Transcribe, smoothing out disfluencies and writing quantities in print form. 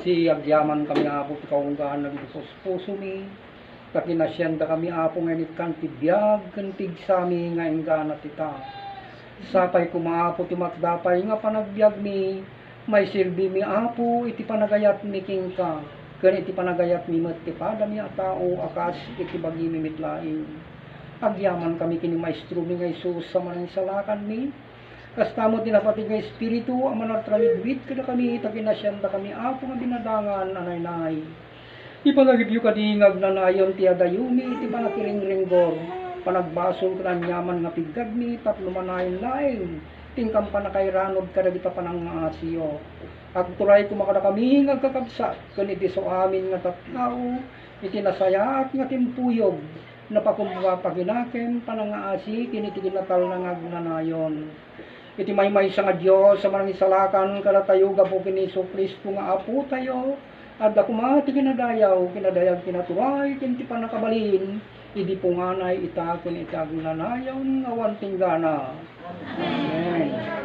Si agyaman kami apo ti kaunggaan na dito puso mi. Kakinasyanda kami apo nganit kan tibiyag kan tigsami nga inggana tita. Sapay kumaapo ti makdapay nga panagbiag mi. May silbi mi apo iti panagayat mi kingka. Ken iti panagayat mi met ti padami a tao akas iti bagi mi mitlaing. Agyaman kami kini maestro mi nga Isus sa maninsalakan mi. Kastamo tinapatig nga espiritu ang managtrawid kada kami taginasyan kami apo nga binadangan anay-nay. Ipanagibyo kadingag na nayon ti adayumi iti panakiringringgor. Panagbasol ka nyaman nga pigad mi tapno manayon laing. Tingkam panakairanod kada kita panangasiyo. Agturay kumakada kami nga kakabsat ken iti so amin nga tattao iti nasayaat nga timpuyog. Napakumwa paginaken panangaasi kiniti ginatal na ngagnanayon. Iti maymay sa nga Diyos sa manangisalakan kada tayo gapo kini Hesus Kristo nga apo tayo. Adda kumati kinadayaw kinaturay kinti panakabalin idi punganay ita ken itagnanayon awan tinggana. Amen.